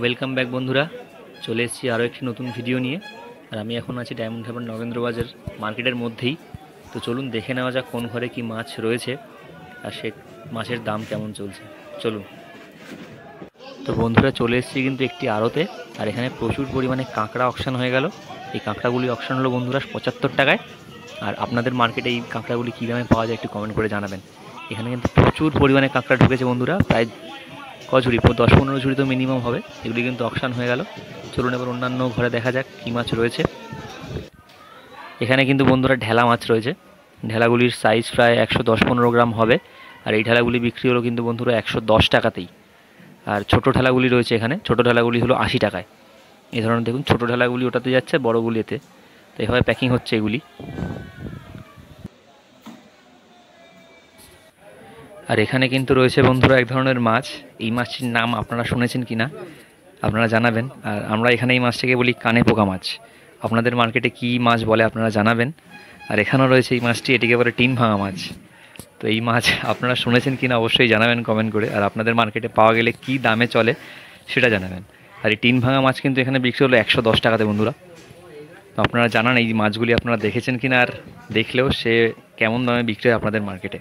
Welcome back বন্ধুরা, চলে এসেছি আরও একটি নতুন ভিডিও নিয়ে। আর আমি এখন আছি ডায়মন্ড হারবার নগেন্দ্রবাজার মার্কেটের মধ্যেই। তো চলুন দেখে নেওয়া যাক কোন ঘরে কি মাছ রয়েছে আর সে মাছের দাম কেমন চলছে। চলুন। তো বন্ধুরা চলে এসেছি কিন্তু একটি আড়তে, আর এখানে প্রচুর পরিমাণে কাঁকড়া অকশন হয়ে গেল। এই কাঁকড়াগুলি অকশন হলো বন্ধুরা 75 টাকায়। আর আপনাদের মার্কেটে এই কাঁকড়াগুলি কী দামে পাওয়া যায় একটু কমেন্ট করে জানাবেন। এখানে কিন্তু প্রচুর পরিমাণে কাঁকড়া ঢুকেছে বন্ধুরা, প্রায় কঝুরি 10-15 ঝুড়ি তো মিনিমাম হবে। এগুলি কিন্তু অকশন হয়ে গেল। চলুন এবার অন্যান্য ঘরে দেখা যাক কী মাছ রয়েছে। এখানে কিন্তু বন্ধুরা ঢেলা মাছ রয়েছে। ঢেলাগুলির সাইজ প্রায় 110-15 গ্রাম হবে। আর এই ঢেলাগুলি বিক্রি হলো কিন্তু বন্ধুরা 110 টাকাতেই। আর ছোটো ঢেলাগুলি রয়েছে এখানে, ছোটো ঢেলাগুলি হলো 80 টাকায়। এই ধরনের দেখুন ছোটো ঢেলাগুলি ওটাতে যাচ্ছে, বড়গুলি এতে। তো এইভাবে প্যাকিং হচ্ছে এগুলি। আর এখানে কিন্তু রয়েছে বন্ধুরা এক ধরনের মাছ। এই মাছটির নাম আপনারা শুনেছেন কি না আপনারা জানাবেন। আর আমরা এখানে এই মাছটাকে বলি কানে পোকা মাছ। আপনাদের মার্কেটে কী মাছ বলে আপনারা জানাবেন। আর এখানেও রয়েছে এই মাছটি, এটিকে বলে টিন ভাঙা মাছ। তো এই মাছ আপনারা শুনেছেন কি না অবশ্যই জানাবেন কমেন্ট করে। আর আপনাদের মার্কেটে পাওয়া গেলে কী দামে চলে সেটা জানাবেন। আর এই টিন ভাঙা মাছ কিন্তু এখানে বিক্রি হলো 110 টাকাতে বন্ধুরা। তো আপনারা জানান এই মাছগুলি আপনারা দেখেছেন কি না, আর দেখলেও সে কেমন দামে বিক্রি হয় আপনাদের মার্কেটে।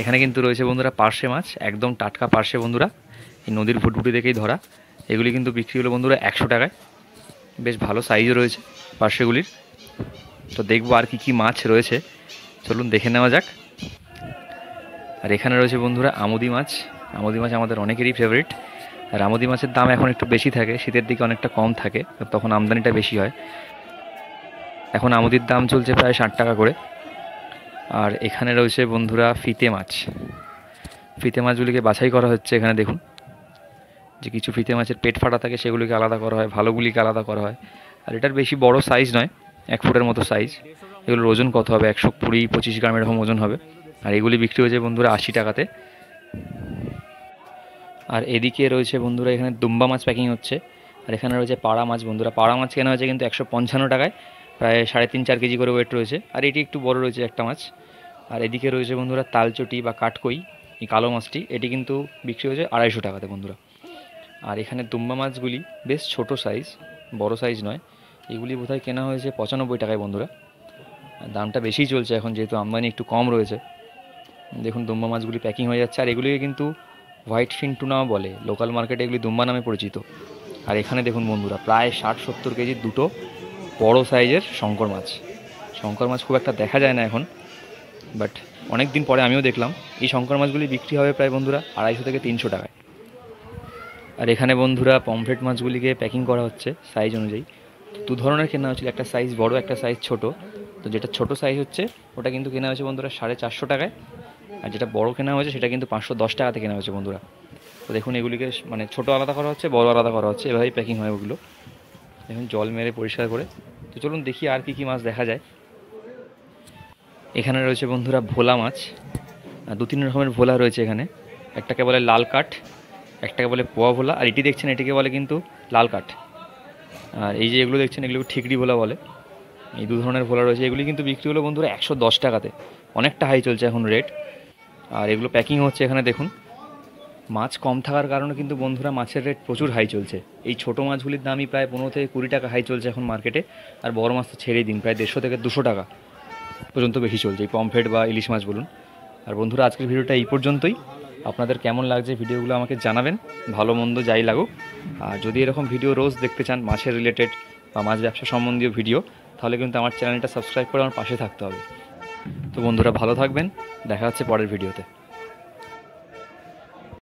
এখানে কিন্তু রয়েছে বন্ধুরা পার্শে মাছ, একদম টাটকা পার্শে বন্ধুরা, এই নদীর ভুটভুটি দেখেই ধরা। এগুলি কিন্তু বিক্রি হলো বন্ধুরা 100 টাকায়। বেশ ভালো সাইজও রয়েছে পার্শেগুলির। তো দেখবো আর কি কি মাছ রয়েছে, চলুন দেখে নেওয়া যাক। আর এখানে রয়েছে বন্ধুরা আমুদি মাছ। আমুদি মাছ আমাদের অনেকেরই ফেভারিট। আর আমুদি মাছের দাম এখন একটু বেশি থাকে, শীতের দিকে অনেকটা কম থাকে, তখন আমদানিটা বেশি হয়। এখন আমুদির দাম চলছে প্রায় 60 টাকা করে। আর এখানে রয়েছে বন্ধুরা ফিতে মাছ। ফিতে মাছগুলিকে বাছাই করা হচ্ছে। এখানে দেখুন যে কিছু ফিতে মাছের পেট ফাটা থাকে, সেগুলিকে আলাদা করা হয়, ভালোগুলিকে আলাদা করা হয়। আর এটার বেশি বড় সাইজ নয়, 1 ফুটের মতো সাইজ। এগুলোর ওজন কত হবে? 120-25 গ্রাম এরকম ওজন হবে। আর এগুলি বিক্রি হয়েছে বন্ধুরা 80 টাকাতে। আর এদিকে রয়েছে বন্ধুরা এখানে দুম্বা মাছ প্যাকিং হচ্ছে। আর এখানে রয়েছে পাড়া মাছ বন্ধুরা। পাড়া মাছ কেনা হয়েছে কিন্তু 155 টাকায়, প্রায় 3.5-4 কেজি করে ওয়েট রয়েছে। আর এটি একটু বড় রয়েছে একটা মাছ। আর এদিকে রয়েছে বন্ধুরা তালচটি বা কাঠকই, এই কালো মাছটি, এটি কিন্তু বিক্রি হয়েছে 250 টাকাতে বন্ধুরা। আর এখানে দুম্বা মাছগুলি বেশ ছোট সাইজ, বড় সাইজ নয়। এগুলি বোধহয় কেনা হয়েছে 95 টাকায় বন্ধুরা। দামটা বেশিই চলছে এখন, যেহেতু আমদানি একটু কম রয়েছে। দেখুন দুম্বা মাছগুলি প্যাকিং হয়ে যাচ্ছে। আর এগুলিকে কিন্তু হোয়াইট ফিন টুনাও বলে, লোকাল মার্কেটে এগুলি দুম্বা নামে পরিচিত। আর এখানে দেখুন বন্ধুরা প্রায় 60-70 কেজির দুটো বড় সাইজের শঙ্কর মাছ। শঙ্কর মাছ খুব একটা দেখা যায় না এখন, বাট অনেক দিন পরে আমিও দেখলাম। এই শঙ্কর মাছগুলি বিক্রি হবে প্রায় বন্ধুরা 250-300 টাকায়। আর এখানে বন্ধুরা পমফ্রেট মাছগুলিকে প্যাকিং করা হচ্ছে সাইজ অনুযায়ী। দু ধরনের কেনা হয়েছিল, একটা সাইজ বড়, একটা সাইজ ছোট। তো যেটা ছোট সাইজ হচ্ছে ওটা কিন্তু কেনা হয়েছে বন্ধুরা 450 টাকায়। আর যেটা বড় কেনা হয়েছে সেটা কিন্তু 510 টাকাতে কেনা হয়েছে বন্ধুরা। তো দেখুন এগুলিকে মানে ছোট আলাদা করা হচ্ছে, বড় আলাদা করা হচ্ছে, এভাবেই প্যাকিং হয় ওগুলো। দেখুন জল মেরে পরিষ্কার করে। তো চলুন দেখি আর কি কি মাছ দেখা যায়। এখানে রয়েছে বন্ধুরা ভোলা মাছ। 2-3 রকমের ভোলা রয়েছে এখানে। একটাকে বলে লাল কাঠ, একটাকে বলে পোয়া ভোলা, আর এটি দেখছেন এটিকে বলে কিন্তু লাল কাঠ। আর এই যে এগুলো দেখছেন এগুলো ঠিকরি ভোলা বলে। এই দু ধরনের ভোলা রয়েছে। এগুলি কিন্তু বিক্রি হলো বন্ধুরা 110 টাকাতে, অনেকটা হাই চলছে এখন রেট। আর এগুলো প্যাকিং হচ্ছে এখানে দেখুন। মাছ কম থাকার কারণে কিন্তু বন্ধুরা মাছের রেট প্রচুর হাই চলছে। এই ছোটো মাছগুলির দামই প্রায় 15-20 টাকা হাই চলছে এখন মার্কেটে। আর বড় মাছ তো ছেড়েই দিন, প্রায় 150-200 টাকা পর্যন্ত বেশি চলছে এই পমফ্রেট বা ইলিশ মাছ বলুন। আর বন্ধুরা আজকের ভিডিওটা এই পর্যন্তই। আপনাদের কেমন লাগছে ভিডিওগুলো আমাকে জানাবেন, ভালো মন্দ যাই লাগুক। আর যদি এরকম ভিডিও রোজ দেখতে চান মাছের রিলেটেড বা মাছ ব্যবসা সম্বন্ধীয় ভিডিও, তাহলে কিন্তু আমার চ্যানেলটা সাবস্ক্রাইব করে আমার পাশে থাকতে হবে। তো বন্ধুরা ভালো থাকবেন, দেখা হচ্ছে পরের ভিডিওতে।